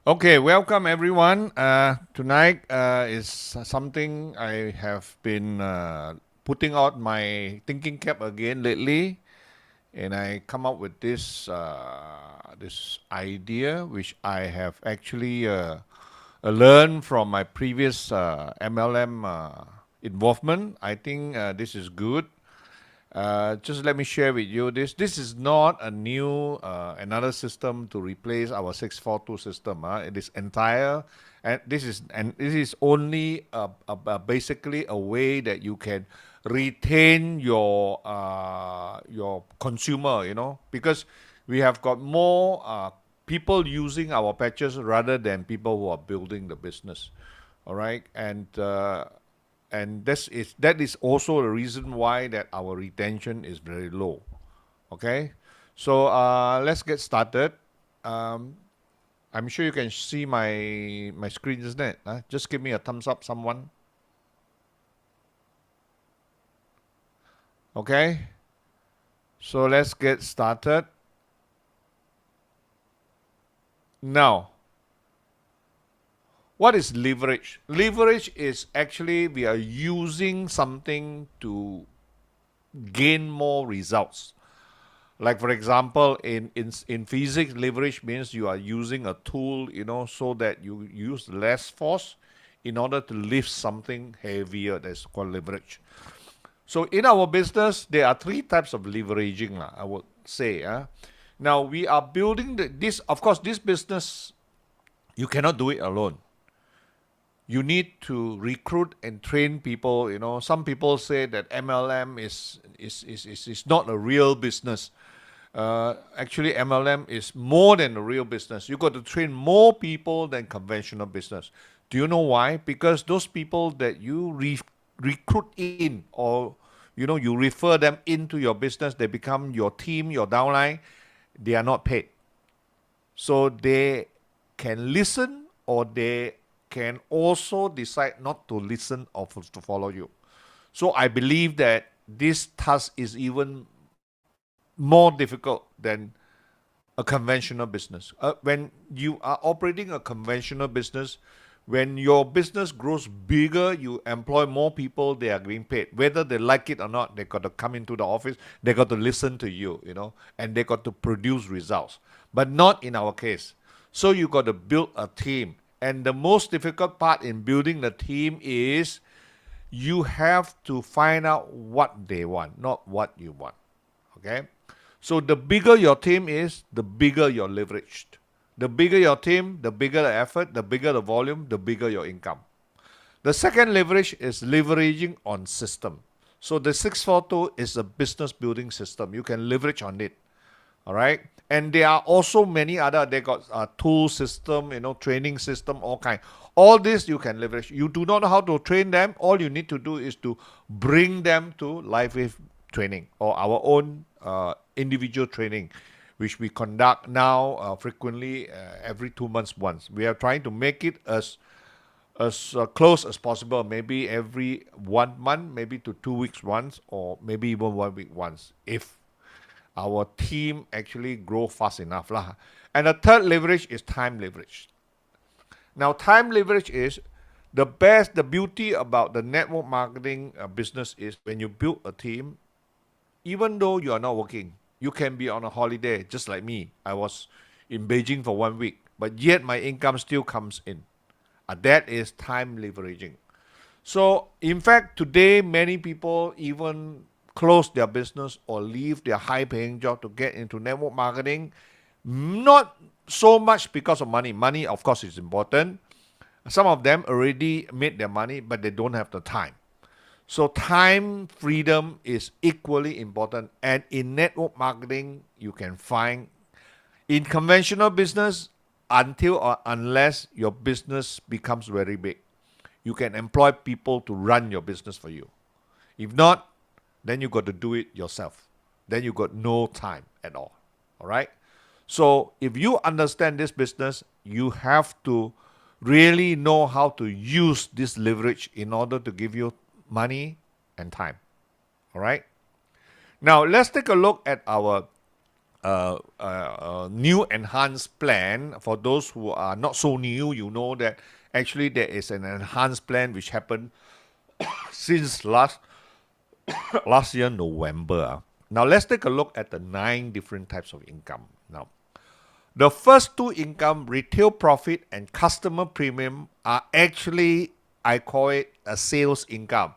Okay, welcome everyone. Tonight is something I have been putting out my thinking cap again lately, and I come up with this idea which I have actually learned from my previous MLM involvement. I think this is good. Just let me share with you this. This is not a new another system to replace our 642 system. It is entire, and this is only basically a way that you can retain your consumer. Because we have got more people using our patches rather than people who are building the business. All right, and that is also the reason why that our retention is very low. Okay, so let's get started. um, I'm sure you can see my screen, isn't it? Just give me a thumbs up, someone. Okay, so let's get started now. What is leverage? Leverage is actually we are using something to gain more results. Like for example, in physics, leverage means you are using a tool, so that you use less force in order to lift something heavier. That's called leverage. So in our business, there are three types of leveraging, I would say. Now we are building this. Of course, this business you cannot do it alone. You need to recruit and train people. Some people say that MLM is not a real business. Actually, MLM is more than a real business. You got to train more people than conventional business. Do you know why? Because those people that you recruit in, or you refer them into your business, they become your team, your downline. They are not paid, so they can listen, or they can also decide not to listen or to follow you. So I believe that this task is even more difficult than a conventional business. When you are operating a conventional business, when your business grows bigger, you employ more people, they are being paid. Whether they like it or not, they got to come into the office, they got to listen to you, and they got to produce results. But not in our case. So you got to build a team. And the most difficult part in building the team is you have to find out what they want, not what you want. Okay? So the bigger your team is, the bigger you're leveraged. The bigger your team, the bigger the effort, the bigger the volume, the bigger your income. The second leverage is leveraging on system. So the 642 is a business building system. You can leverage on it. All right. And there are also many other, they got a tool system, training system, all kind. All this you can leverage. You do not know how to train them. All you need to do is to bring them to LifeWave training, or our own individual training, which we conduct now frequently, every 2 months once. We are trying to make it as close as possible, maybe every 1 month, maybe to 2 weeks once, or maybe even 1 week once, if our team actually grow fast enough lah. And the third leverage is time leverage. Now, time leverage is the beauty about the network marketing business is when you build a team, even though you are not working, you can be on a holiday, just like me. I was in Beijing for 1 week, but yet my income still comes in. That is time leveraging. So, in fact, today many people even close their business or leave their high paying job to get into network marketing. Not so much because of money. Money, of course, is important. Some of them already made their money, but they don't have the time. So time freedom is equally important. And in network marketing, you can find, in conventional business, until or unless your business becomes very big, you can employ people to run your business for you. If not, then you got to do it yourself. Then you got no time at all. All right? So if you understand this business, you have to really know how to use this leverage in order to give you money and time. All right? Now, let's take a look at our new enhanced plan. For those who are not so new, you know that actually there is an enhanced plan which happened since last year November. Now let's take a look at the 9 different types of income. Now, the first 2 income, retail profit and customer premium, are actually, I call it a sales income.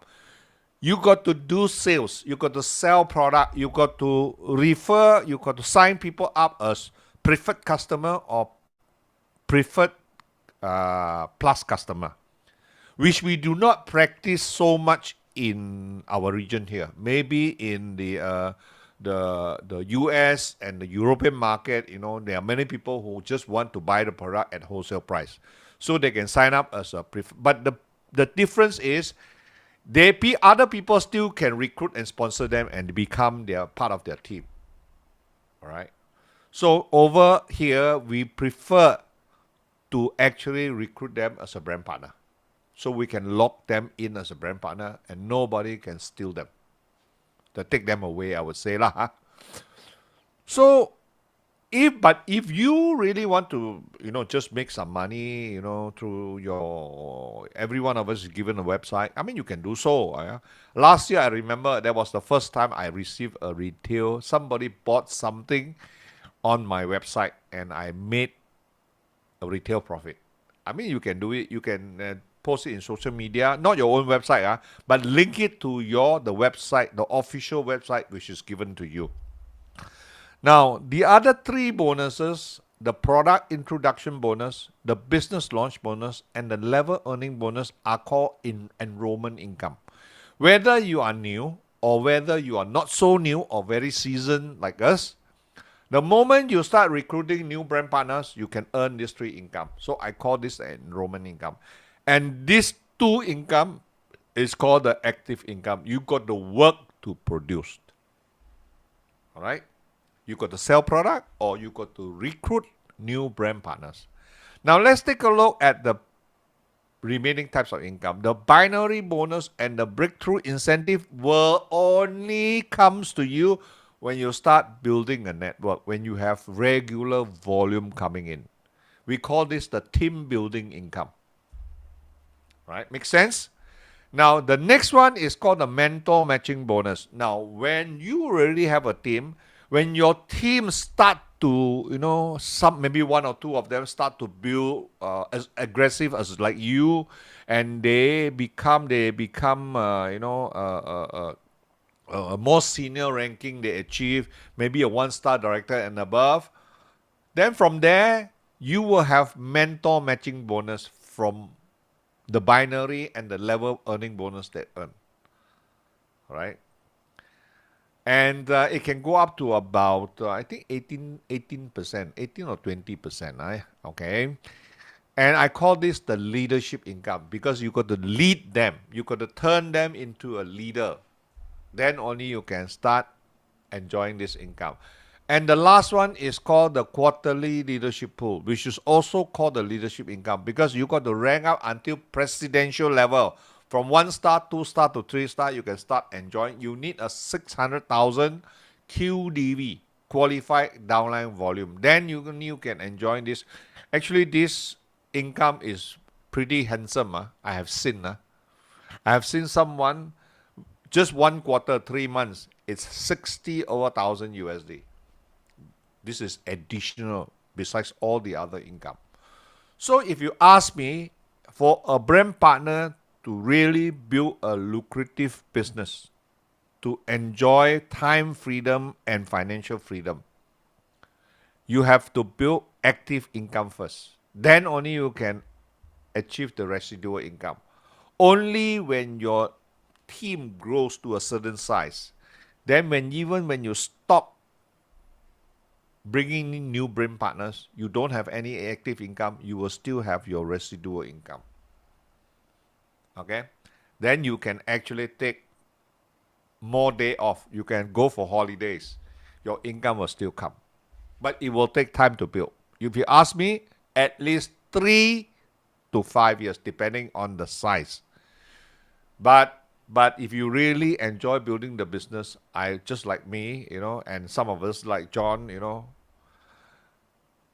You got to do sales, you got to sell product, you got to refer, you got to sign people up as preferred customer or preferred plus customer, which we do not practice so much in our region here. Maybe in the US and the European market, there are many people who just want to buy the product at wholesale price, so they can sign up as a but the difference is other people still can recruit and sponsor them and become their part of their team. All right. So over here, we prefer to actually recruit them as a brand partner, so we can lock them in as a brand partner and nobody can steal them. To take them away, I would say lah. Huh? So if you really want to, just make some money, through every one of us is given a website. I mean, you can do so. Last year, I remember that was the first time I received a retail. Somebody bought something on my website and I made a retail profit. I mean, you can do it. You can post it in social media, not your own website, but link it to the website, the official website, which is given to you. Now, the other 3 bonuses, the product introduction bonus, the business launch bonus, and the level earning bonus, are called enrollment income. Whether you are new or whether you are not so new or very seasoned like us, the moment you start recruiting new brand partners, you can earn these 3 income. So I call this enrollment income. And these 2 income is called the active income. You got to work to produce. All right? You got to sell product or you got to recruit new brand partners. Now let's take a look at the remaining types of income. The binary bonus and the breakthrough incentive will only comes to you when you start building a network, when you have regular volume coming in. We call this the team building income. Right? Make sense? Now, the next one is called the mentor matching bonus. Now, when you already have a team, when your team start to, maybe 1 or 2 of them start to build as aggressive as like you, and they become a more senior ranking, they achieve maybe a 1-star director and above, then from there, you will have mentor matching bonus from the binary and the level earning bonus they earn. All right. And it can go up to about, I think 18%, 18 or 20%, right? Okay. And I call this the leadership income because you got to lead them. You got to turn them into a leader. Then only you can start enjoying this income. And the last one is called the quarterly leadership pool, which is also called the leadership income because you got to rank up until presidential level. From 1-star, 2-star to 3-star, you can start enjoying. You need a 600,000 QDV, qualified downline volume. Then you can enjoy this. Actually, this income is pretty handsome. I have seen. I have seen someone, just 1 quarter, 3 months, it's 60,000 USD. This is additional besides all the other income. So if you ask me, for a brand partner to really build a lucrative business, to enjoy time freedom and financial freedom, you have to build active income first. Then only you can achieve the residual income. Only when your team grows to a certain size, then even when you stop bringing in new brand partners, you don't have any active income, you will still have your residual income. Okay? Then you can actually take more day off. You can go for holidays. Your income will still come. But it will take time to build. If you ask me, at least 3 to 5 years, depending on the size. But But if you really enjoy building the business, I just like me, and some of us like John,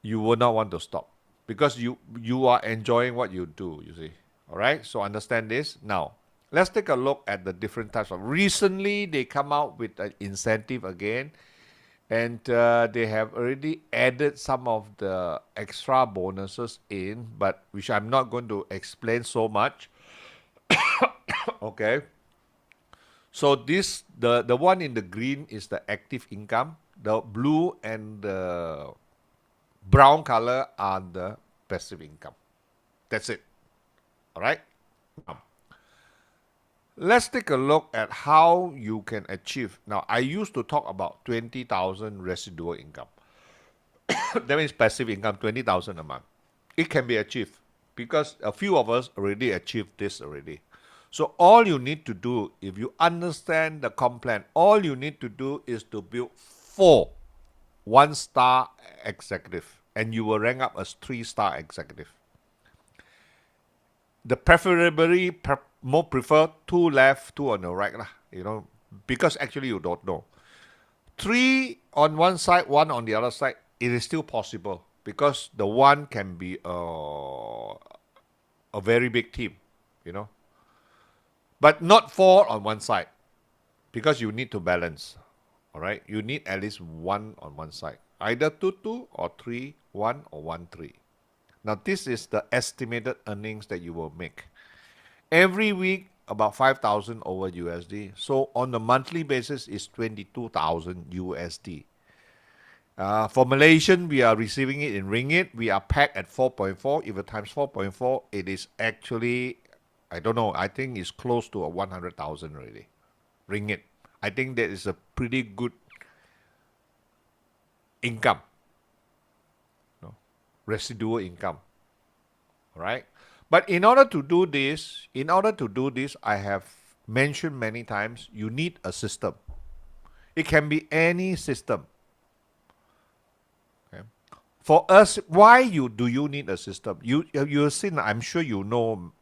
you will not want to stop because you are enjoying what you do, you see. All right, so understand this. Now let's take a look at the different types of. Recently they come out with an incentive again, and they have already added some of the extra bonuses in, but which I'm not going to explain so much. Okay, so this the one in the green is the active income, the blue and the brown color are the passive income. That's it. All right. Now, let's take a look at how you can achieve. Now, I used to talk about 20,000 residual income. That means passive income, 20,000 a month. It can be achieved because a few of us already achieved this already. So all you need to do, if you understand the comp plan, all you need to do is to build 4 1-star executive, and you will rank up as 3-star executive. The preferably more prefer 2 left, 2 on the right, because actually you don't know. 3 on one side, 1 on the other side, it is still possible because the one can be a very big team, but not 4 on one side because you need to balance. All right, you need at least 1 on one side, either 2 or 3 1 or 1 3. Now this is the estimated earnings that you will make every week, about 5,000 over USD. So on a monthly basis is 22,000 USD. For Malaysian, we are receiving it in ringgit. We are pegged at 4.4. If it times 4.4, it is actually, I don't know, I think it's close to a 100,000 already. Ringgit. I think that is a pretty good income. Residual income. All right. But in order to do this, I have mentioned many times, you need a system. It can be any system. Okay. For us, why do you need a system? You've seen, I'm sure you know,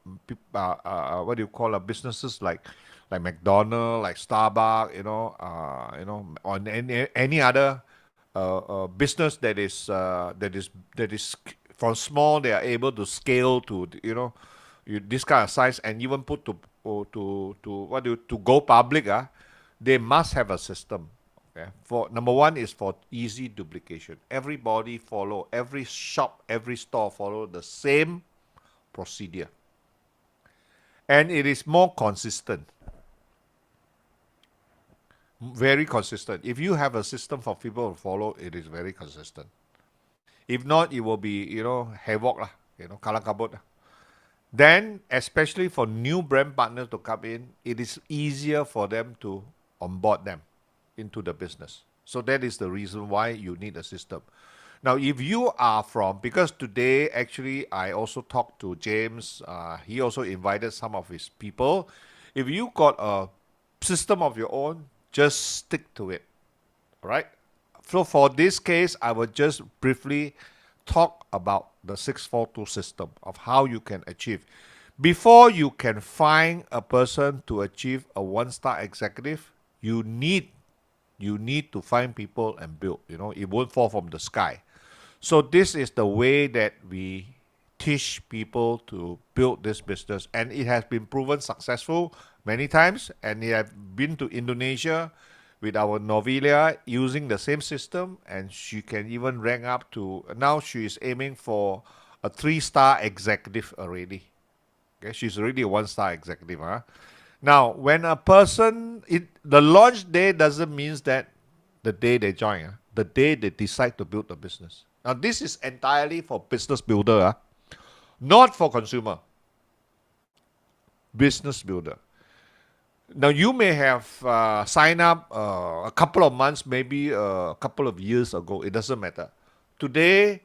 what do you call businesses like McDonald's, like Starbucks, on any other business that is from small, they are able to scale to this kind of size, and even put to go public. They must have a system. Okay? For number one is for easy duplication. Everybody follow, every shop, every store follow the same procedure, and it is more consistent. Very consistent. If you have a system for people to follow, it is very consistent. If not, it will be, havoc lah, kalang kabut lah. Then, especially for new brand partners to come in, it is easier for them to onboard them into the business. So that is the reason why you need a system. Now, if you are because today, actually, I also talked to James. He also invited some of his people. If you got a system of your own, just stick to it. All right? So for this case, I will just briefly talk about the 642 system of how you can achieve. Before you can find a person to achieve a 1-star executive, you need to find people and build. It won't fall from the sky. So this is the way that we teach people to build this business, and it has been proven successful many times. And we have been to Indonesia with our Novelia using the same system, and she can even rank up to, now she is aiming for a 3-star executive already. Okay, she's already a 1-star executive. Now, when a person, the launch day doesn't mean that the day they join, the day they decide to build a business. Now, this is entirely for business builder, not for consumer. Business builder. Now, you may have signed up a couple of months, maybe a couple of years ago. It doesn't matter. Today,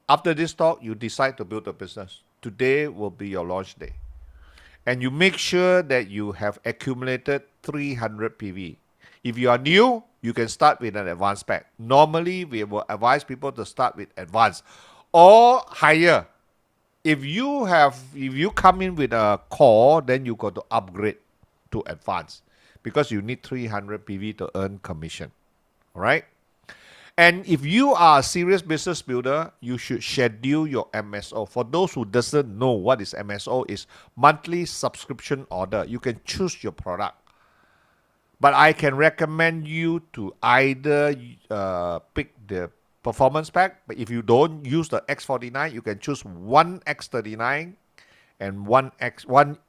after this talk, you decide to build a business. Today will be your launch day. And you make sure that you have accumulated 300 PV. If you are new, you can start with an advanced pack. Normally, we will advise people to start with advanced or higher. If you come in with a core, then you got to upgrade. to advance because you need 300 PV to earn commission. All right? And if you are a serious business builder, you should schedule your MSO. For those who doesn't know what is MSO, is monthly subscription order. You can choose your product. But I can recommend you to either pick the performance pack. But if you don't use the X49, you can choose one X39 and one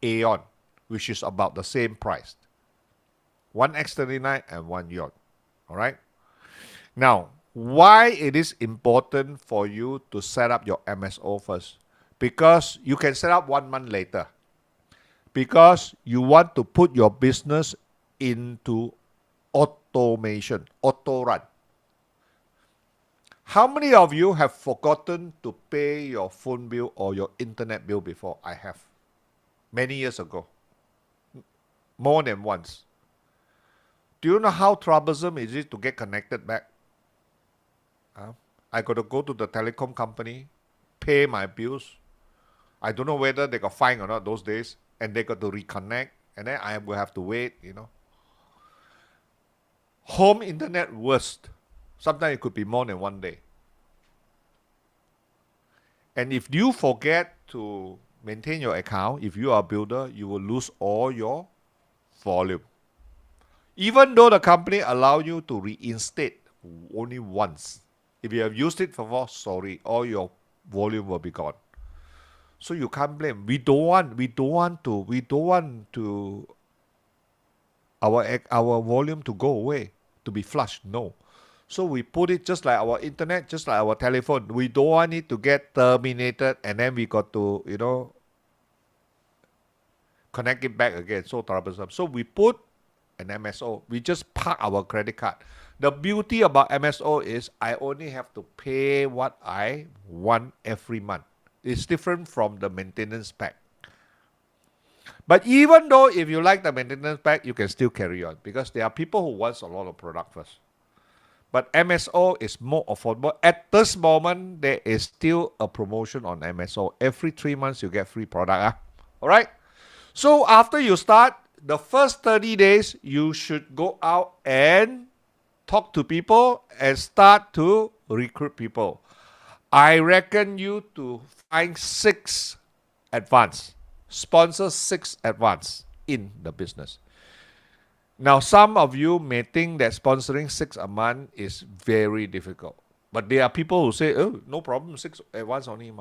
Aeon, which is about the same price. One X39 and one Aeon. All right? Now, why it is important for you to set up your MSO first? Because you can set up 1 month later. Because you want to put your business into automation, auto run. How many of you have forgotten to pay your phone bill or your internet bill before? I have. Many years ago. More than once. Do you know how troublesome it is to get connected back? I got to go to the telecom company, pay my bills. I don't know whether they got fine or not those days. And they got to reconnect. And then I will have to wait, Home internet worst. Sometimes it could be more than 1 day. And if you forget to maintain your account, if you are a builder, you will lose all your volume. Even though the company allow you to reinstate only once. If you have used it before, sorry, all your volume will be gone. So you can't blame. We don't want to our volume to go away, to be flushed. No. So we put it just like our internet, just like our telephone. We don't want it to get terminated and then we got to, connect it back again. So troublesome. So we put an MSO. We just park our credit card. The beauty about MSO is I only have to pay what I want every month. It's different from the maintenance pack. But even though if you like the maintenance pack, you can still carry on because there are people who want a lot of product first. But MSO is more affordable. At this moment, there is still a promotion on MSO. Every 3 months, you get free product. All right? So after you start, the first 30 days, you should go out and talk to people and start to recruit people. I reckon you to find 6 advance. Sponsor 6 advance in the business. Now, some of you may think that sponsoring 6 a month is very difficult. But there are people who say, oh, no problem, 6 advance only.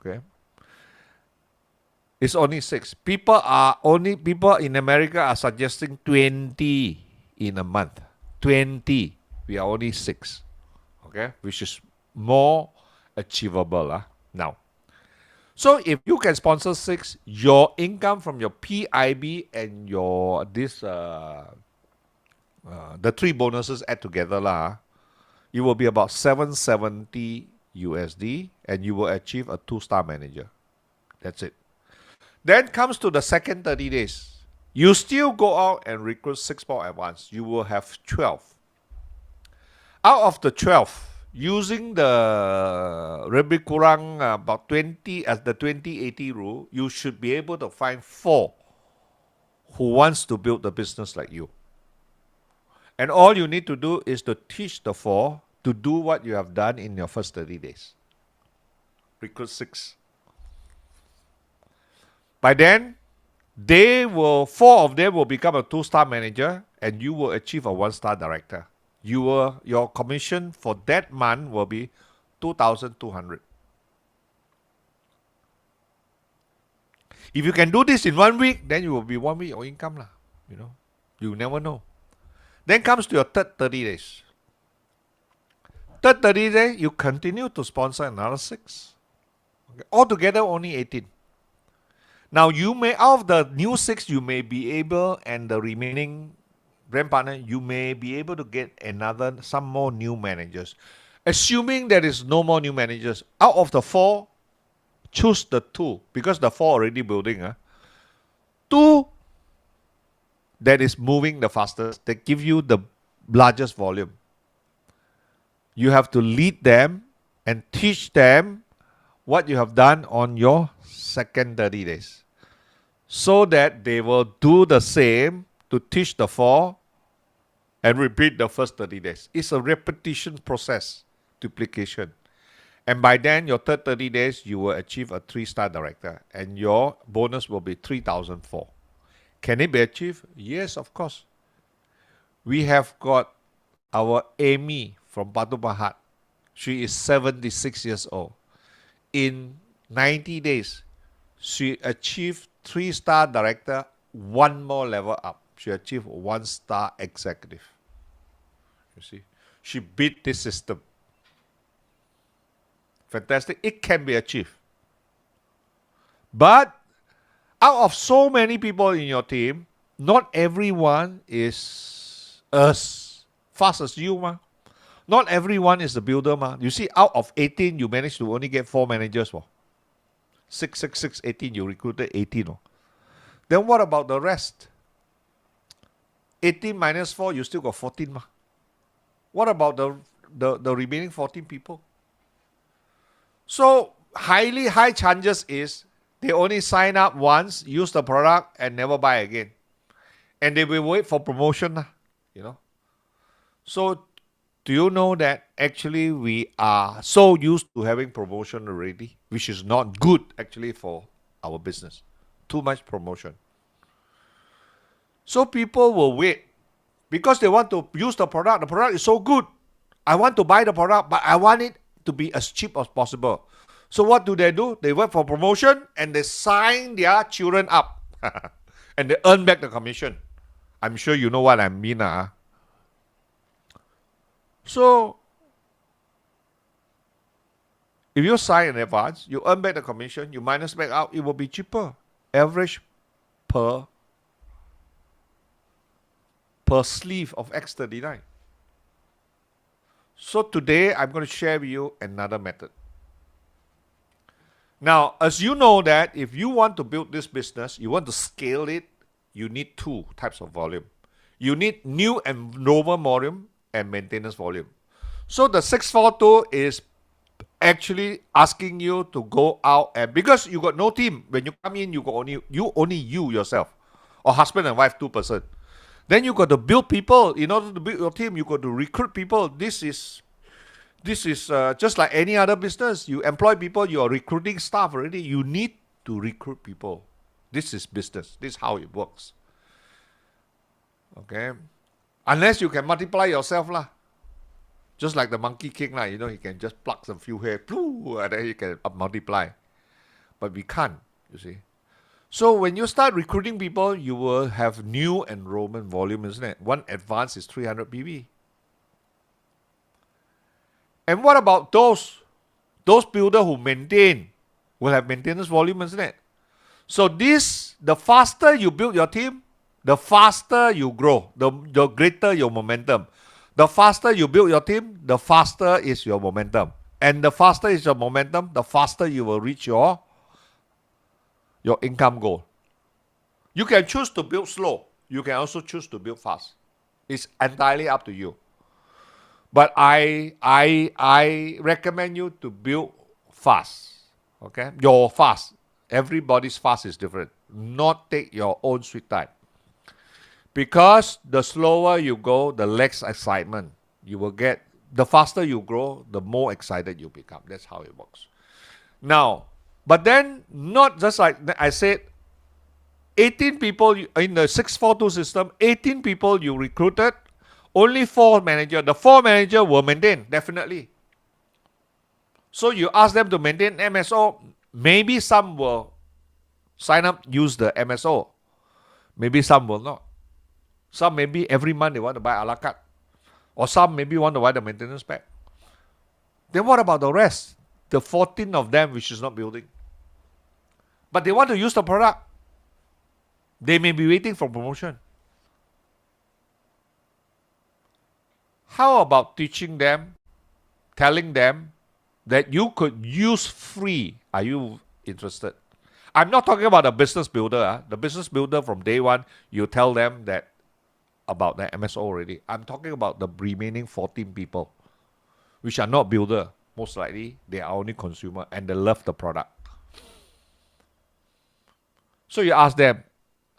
Okay. It's only 6. People in America are suggesting 20 in a month. 20. We are only 6. Okay. Which is more achievable. Now. So if you can sponsor 6, your income from your PIB and your the 3 bonuses add together it will be about $770 USD and you will achieve a 2-star manager. That's it. Then comes to the second 30 days. You still go out and recruit 6 more advance. You will have 12. Out of the 12, using the lebih kurang about 20 as the 20-80 rule, you should be able to find 4 who wants to build the business like you. And all you need to do is to teach the 4 to do what you have done in your first 30 days. Recruit 6. By then, 4 of them will become a 2-star manager and you will achieve a 1-star director. Your commission for that month will be 2,200. If you can do this in 1 week, then you will be 1 week your income. You never know. Then comes to your third 30 days. Third 30 days, you continue to sponsor another 6. Okay. Altogether, only 18. Now, out of the new 6, you may be able, and the remaining brand partner, you may be able to get some more new managers. Assuming there is no more new managers, out of the 4, choose the 2, because the 4 already building. 2 that is moving the fastest, that give you the largest volume. You have to lead them and teach them what you have done on your second 30 days. so that they will do the same to teach the 4 and repeat the first 30 days. It's a repetition process, duplication. And by then, your third 30 days, you will achieve a 3-star director, and your bonus will be 3,004. Can it be achieved? Yes, of course. We have got our Amy from Batu Pahat. She is 76 years old. In 90 days, she achieved 3-star director, one more level up. She achieved 1-star executive. You see, she beat this system. Fantastic. It can be achieved. But out of so many people in your team, not everyone is as fast as you, ma. Not everyone is the builder, ma. You see, out of 18, you managed to only get 4 managers, ma. 6, 6, 6, 18, you recruited 18. Ma. Then what about the rest? 18 minus 4, you still got 14, ma. What about the remaining 14 people? So, high chances is they only sign up once, use the product, and never buy again. And they will wait for promotion, you know. So, do you know that actually we are so used to having promotion already, which is not good actually for our business. Too much promotion. So people will wait because they want to use the product. The product is so good. I want to buy the product, but I want it to be as cheap as possible. So what do? They wait for promotion and they sign their children up and they earn back the commission. I'm sure you know what I mean. So if you sign in advance, you earn back the commission, you minus back out, it will be cheaper. Average per sleeve of X39. So today I'm going to share with you another method. Now, as you know that if you want to build this business, you want to scale it, you need 2 types of volume. You need new enrollment volume and maintenance volume. So the 642 is actually asking you to go out, and because you got no team, when you come in, you got only you yourself, or husband and wife, 2%. Then you got to build people. In order to build your team, you got to recruit people. This is just like any other business. You employ people, you are recruiting staff already. You need to recruit people. This is business. This is how it works. Okay? Unless you can multiply yourself, lah. Just like the monkey king, lah. You know, he can just pluck some few hair, and then he can multiply. But we can't, you see. So when you start recruiting people, you will have new enrollment volume, isn't it? One advance is 300 PV. And what about those builders who maintain will have maintenance volume, isn't it? So the faster you build your team, the faster you grow, the greater your momentum. The faster you build your team, the faster is your momentum. And the faster is your momentum, the faster you will reach your income goal. You can choose to build slow. You can also choose to build fast. It's entirely up to you. But I recommend you to build fast. Okay? Your fast. Everybody's fast is different. Not take your own sweet time. Because the slower you go, the less excitement you will get. The faster you grow, the more excited you become. That's how it works. Now, but then not just like I said, 18 people in the 642 system, 18 people you recruited, only 4 managers. The 4 managers will maintain, definitely. So you ask them to maintain MSO. Maybe some will sign up, use the MSO. Maybe some will not. Some maybe every month they want to buy a la carte. Or some maybe want to buy the maintenance pack. Then what about the rest? The 14 of them which is not building. But they want to use the product. They may be waiting for promotion. How about teaching them, telling them that you could use free? Are you interested? I'm not talking about a business builder. The business builder from day one, you tell them that about the MSO already. I'm talking about the remaining 14 people, which are not builder. Most likely, they are only consumer and they love the product. So you ask them,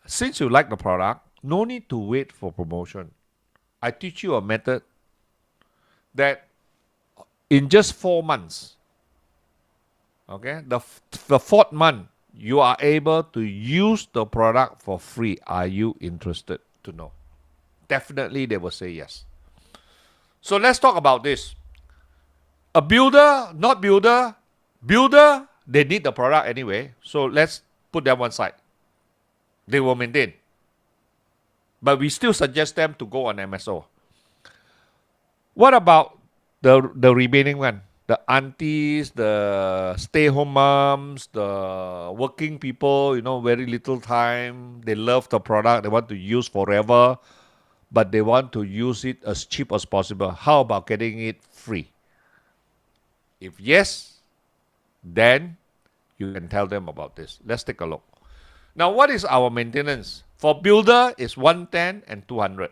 since you like the product, no need to wait for promotion. I teach you a method that in just 4 months, okay, the fourth month, you are able to use the product for free. Are you interested to know? Definitely they will say yes. So let's talk about this. A builder, not builder, builder, they need the product anyway. So let's put them one side. They will maintain. But we still suggest them to go on MSO. What about the remaining one? The aunties, the stay-home moms, the working people, very little time. They love the product. They want to use forever, but they want to use it as cheap as possible. How about getting it free? If yes, then you can tell them about this. Let's take a look. Now, what is our maintenance? For builder, it's 110 and 200.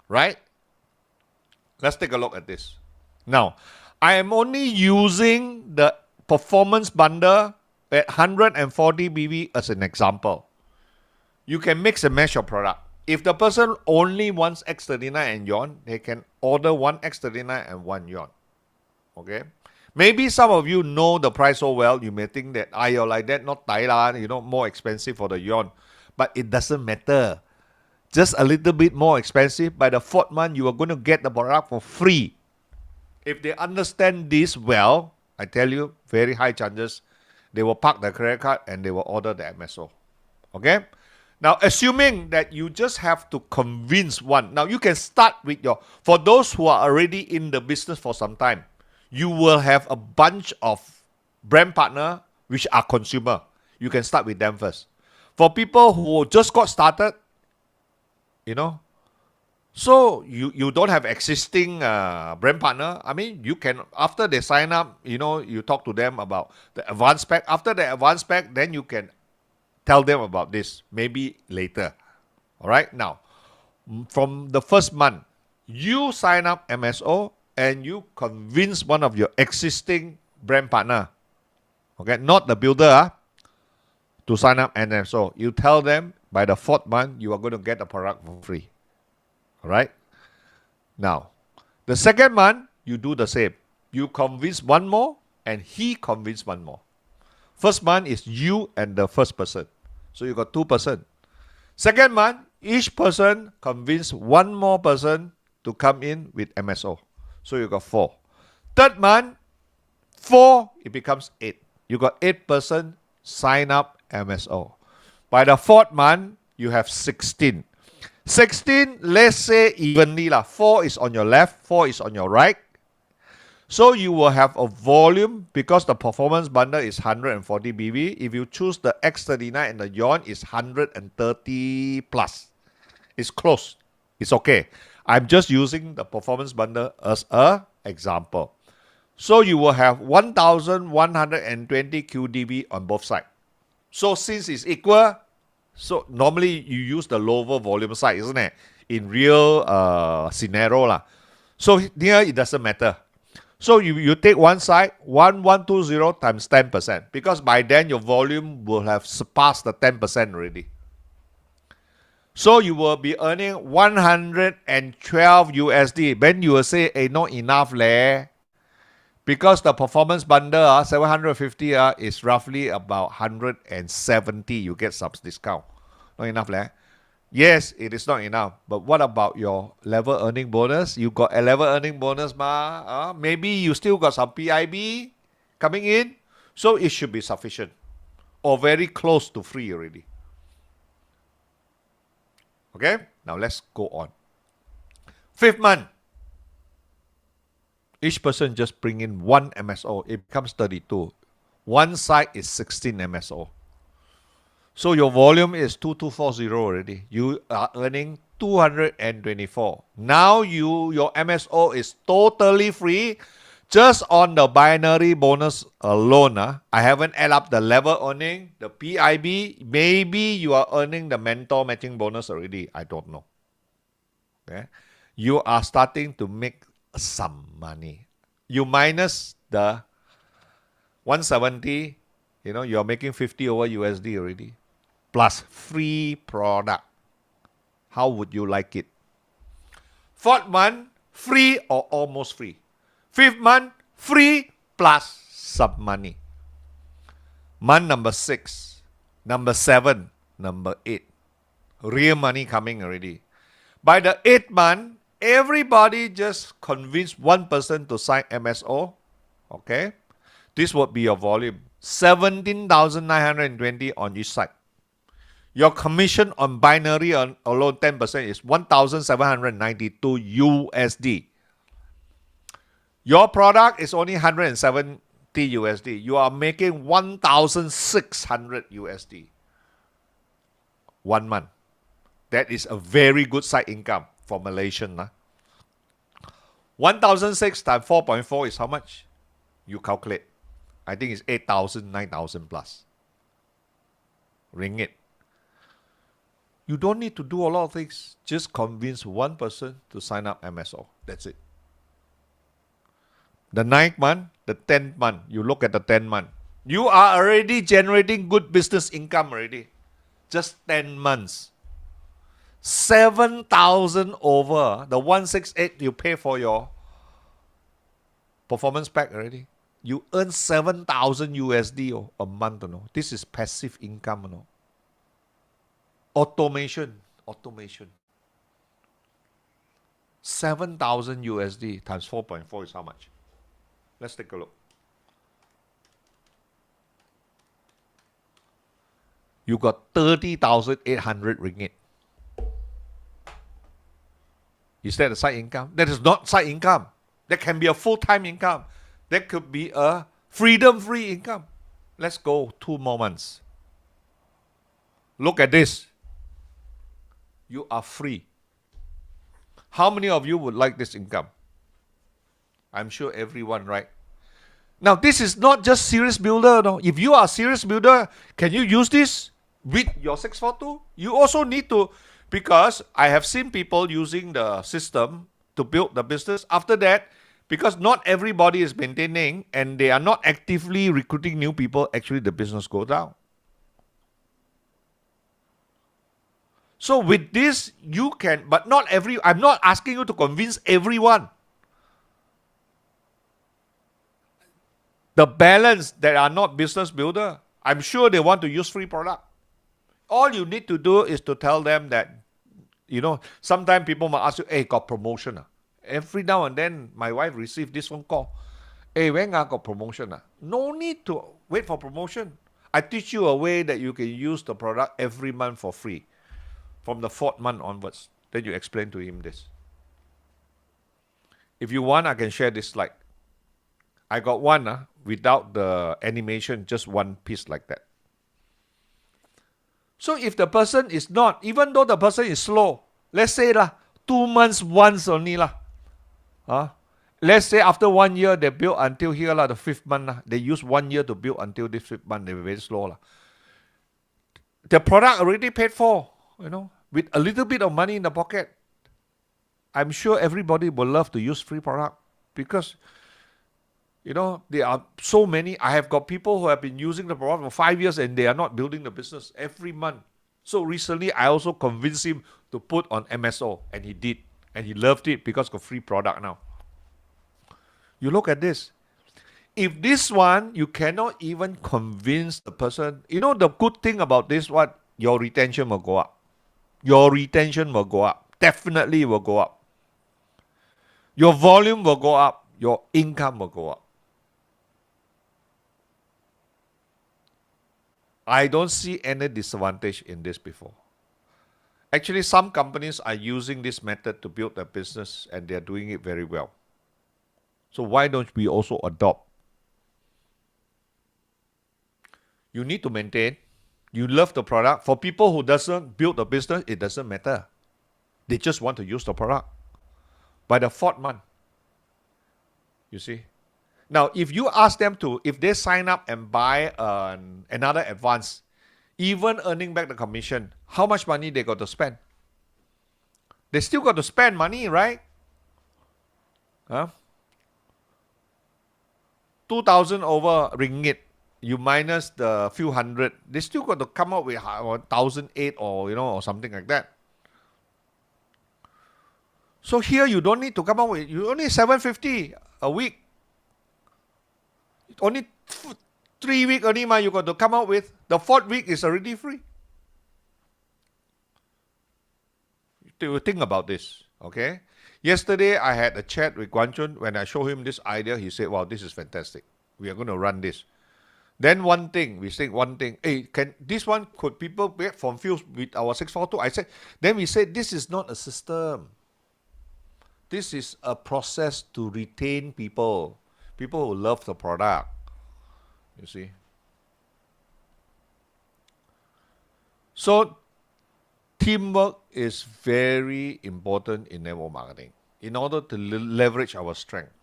Right? Let's take a look at this. Now, I am only using the performance bundle at 140 BB as an example. You can mix and match your product. If the person only wants X39 and Yon, they can order one X39 and one Yon. Okay? Maybe some of you know the price so well, you may think that, you're like that, not Thailand, more expensive for the Yon. But it doesn't matter. Just a little bit more expensive. By the fourth month, you are going to get the product for free. If they understand this well, I tell you, very high chances, they will park the credit card and they will order the MSO. Okay? Now, assuming that you just have to convince one. Now, you can start with for those who are already in the business for some time, you will have a bunch of brand partner which are consumer. You can start with them first. For people who just got started, so you don't have existing brand partner. I mean, you can, after they sign up, you talk to them about the advanced pack. After the advanced pack, then you can tell them about this, maybe later. All right? Now, from the first month, you sign up MSO and you convince one of your existing brand partner, okay, not the builder, to sign up MSO. You tell them by the fourth month, you are going to get the product for free. All right? Now, the second month, you do the same. You convince one more and he convince one more. First month is you and the first person. So you got 2 person. Second month, each person convince one more person to come in with MSO. So you got 4. Third month, 4, it becomes 8. You got 8 person sign up MSO. By the fourth month, you have 16. 16, let's say evenly. 4 is on your left, 4 is on your right. So you will have a volume, because the performance bundle is 140 BB. If you choose the X39 and the Yon, it's 130 plus. It's close. It's okay. I'm just using the performance bundle as an example. So you will have 1,120 QDB on both sides. So since it's equal, so normally you use the lower volume side, isn't it? In real scenario. So here it doesn't matter. So you take one side, 1120 times 10%, because by then your volume will have surpassed the 10% already. So you will be earning 112 USD. Then you will say, not enough leh. Because the performance bundle, 750 is roughly about 170. You get some discount. Not enough leh. Yes, it is not enough. But what about your level earning bonus? You got a level earning bonus, maybe you still got some PIB coming in. So it should be sufficient. Or very close to free already. Okay? Now let's go on. 5th month. Each person just bring in 1 MSO. It becomes 32. One side is 16 MSO. So your volume is 2240 already. You are earning 224. Now your MSO is totally free. Just on the binary bonus alone. I haven't added up the level earning, the PIB. Maybe you are earning the mentor matching bonus already. I don't know. Okay? You are starting to make some money. You minus the 170, you are making 50 over USD already. plus free product. How would you like it? Fourth month, free or almost free. Fifth month, free plus some money. Month number 6, number 7, number 8. Real money coming already. By the 8th month, everybody just convince one person to sign MSO. Okay? This would be your volume. 17,920 on each side. Your commission on binary alone 10% is 1,792 USD. Your product is only 170 USD. You are making 1,600 USD. 1 month. That is a very good side income for Malaysian. 1,006 times 4.4 is how much? You calculate. I think it's 8,000, 9,000 plus. Ringgit. You don't need to do a lot of things. Just convince one person to sign up MSO. That's it. The 9th month, the 10th month, you look at the 10th month. You are already generating good business income already. Just 10 months. 7,000 over the 168 you pay for your performance pack already. You earn 7,000 USD a month. This is passive income. Automation. 7,000 USD times 4.4 is how much? Let's take a look. You got 30,800 ringgit. Is that a side income? That is not side income. That can be a full-time income. That could be a freedom-free income. Let's go 2 more months. Look at this. You are free. How many of you would like this income? I'm sure everyone, right? Now, this is not just serious builder. No. If you are a serious builder, can you use this with your 642? You also need to, because I have seen people using the system to build the business. After that, because not everybody is maintaining and they are not actively recruiting new people, actually the business goes down. So with this, you can, but not every, I'm not asking you to convince everyone. The balance that are not business builder, I'm sure they want to use free product. All you need to do is to tell them that, sometimes people might ask you, hey, got promotion. Every now and then, my wife received this phone call. Hey, when I got promotion? No need to wait for promotion. I teach you a way that you can use the product every month for free. From the 4th month onwards. Then you explain to him this. If you want, I can share this slide. I got one without the animation, just one piece like that. So if the person is not, even though the person is slow, let's say 2 months once only let's say after 1 year they build until here the 5th month they use 1 year to build until this 5th month. They were very slow The product already paid for, with a little bit of money in the pocket. I'm sure everybody will love to use free product because there are so many. I have got people who have been using the product for 5 years and they are not building the business every month. So recently, I also convinced him to put on MSO, and he did. And he loved it because of free product now. You look at this. If this one, you cannot even convince the person. The good thing about this one, your retention will go up. Your retention will go up. Definitely will go up. Your volume will go up. Your income will go up. I don't see any disadvantage in this before. Actually, some companies are using this method to build their business and they're doing it very well. So why don't we also adopt? You need to maintain. You love the product. For people who doesn't build the business, it doesn't matter. They just want to use the product. By the 4th month, you see. Now, if you ask them to, if they sign up and buy another advance, even earning back the commission, how much money they got to spend? They still got to spend money, right? 2,000 over ringgit you minus the few hundred, they still got to come up with 1,008 or or something like that. So here you don't need to come up with you only 750 a week. Only 3 week only you got to come up with. The fourth week is already free. To think about this, okay? Yesterday I had a chat with Guan Chun. When I showed him this idea, he said, "Wow, this is fantastic. We are going to run this." Then one thing, we think one thing, hey, can this one could people get confused with our 642? I said, then we said this is not a system. This is a process to retain people who love the product. You see. So teamwork is very important in network marketing in order to leverage our strength.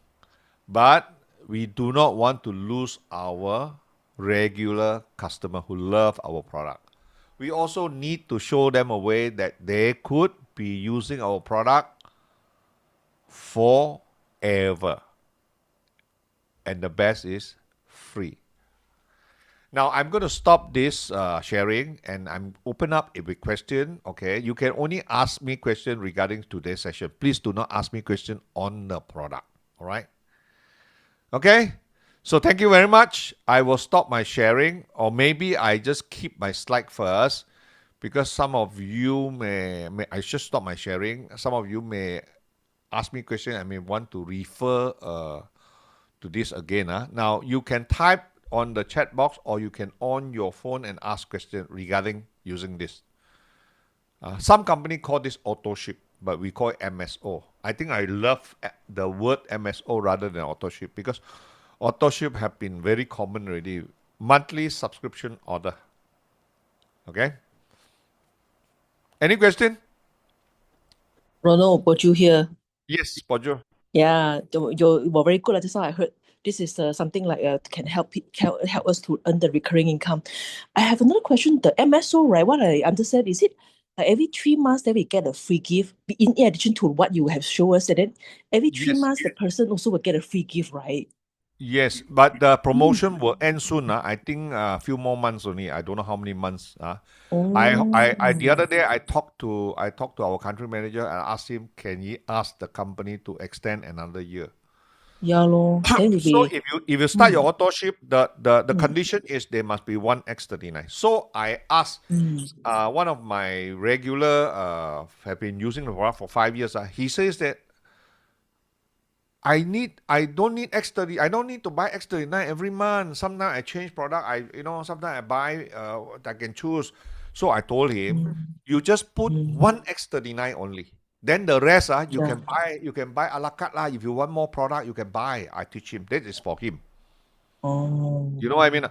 But we do not want to lose our regular customer who love our product. We also need to show them a way that they could be using our product forever. And the best is free. Now I'm going to stop this sharing and I'm open up with question. Okay, you can only ask me question regarding today's session. Please do not ask me question on the product. All right. Okay. So thank you very much. I will stop my sharing, or maybe I just keep my slide first, because some of you may I should stop my sharing. Some of you may ask me question. I may want to refer to this again. Now you can type on the chat box, or you can on your phone and ask question regarding using this. Some company call this auto ship, but we call it MSO. I think I love the word MSO rather than auto ship, because auto ship have been very common already. Monthly subscription order. Okay. Any question? Ronald, got you here. Yes, Pojo. Yeah, you were very good. Just now I heard this is something like can help us to earn the recurring income. I have another question. The MSO, right? What I understand is it every 3 months then we get a free gift in addition to what you have shown us, and then every three Yes. months the person also will get a free gift, right? Yes, but the promotion will end soon. I think a few more months only. I don't know how many months. The Oh, other day I talked to our country manager and asked him, can he ask the company to extend another year? yeah, lor. Then will So be if you start mm, your auto ship, the mm, condition is there must be one X39. So I asked mm, one of my regular have been using the product for 5 years. He says that I don't need X30. I don't need to buy X39 every month. Sometimes I change product. Sometimes I buy I can choose. So I told him, mm, you just put mm, one X39 only. Then the rest you yeah. can buy a la carte lah. If you want more product, you can buy. I teach him. That is for him. Oh, You know what I mean?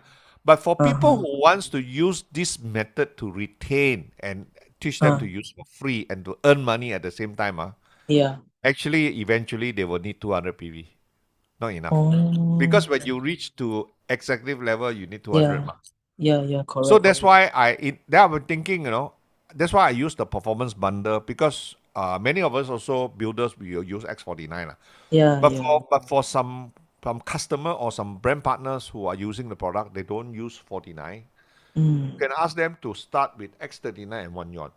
But for people uh-huh. who wants to use this method to retain and teach them to Uh, use for free and to earn money at the same time, yeah. actually eventually they will need 200 PV. Not enough. Oh, Because when you reach to executive level, you need 200. yeah. Yeah, So correct. that's why that I'm thinking, that's why I use the performance bundle, because many of us also builders we will use X49 lah. Yeah, But yeah. for some customer or some brand partners who are using the product, they don't use 49. You Mm, can ask them to start with X39 and 1 yuan.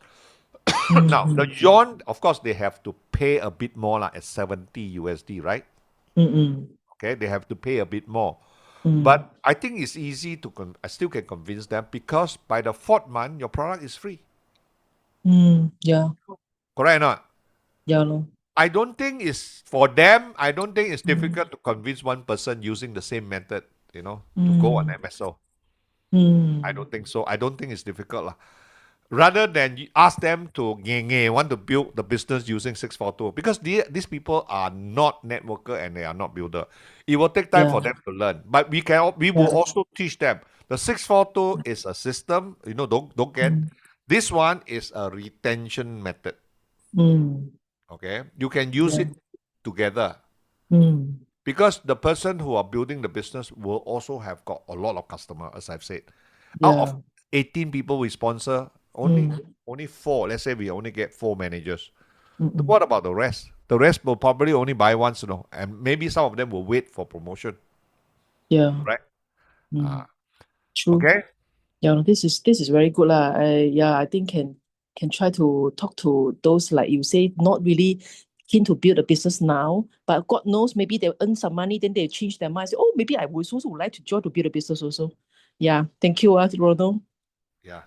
Now the mm, yuan, of course, they have to pay a bit more like at 70 USD, right? mm, mm, Okay, they have to pay a bit more. mm, But I think it's easy to, I still can convince them, because by the fourth month, your product is free. yeah, Correct or not? yeah, lor. I don't think it's, for them, I don't think it's Mm, difficult to convince one person using the same method, to go on mm, MSO. I mm, don't think so. I don't think it's difficult. Lah. Rather than you ask them to want to build the business using 642, because these people are not networker and they are not builder. It will take time for yeah, them to learn, but we will yeah, also teach them. The 642 is a system, don't get. mm, This one is a retention method. mm, Okay, you can use yeah, it together, mm, because the person who are building the business will also have got a lot of customer, as I've said. Out of yeah, 18 people we sponsor, only mm, only four. Let's say we only get four managers. mm, What about the rest? The rest will probably only buy once, and maybe some of them will wait for promotion, yeah, right? mm, True. Okay. Yeah, this is very good lah. I think can try to talk to those like you say not really keen to build a business now, but God knows maybe they'll earn some money, then they change their mind. Say, oh, maybe I would also like to join to build a business also. Yeah, thank you, Ronald. Yeah.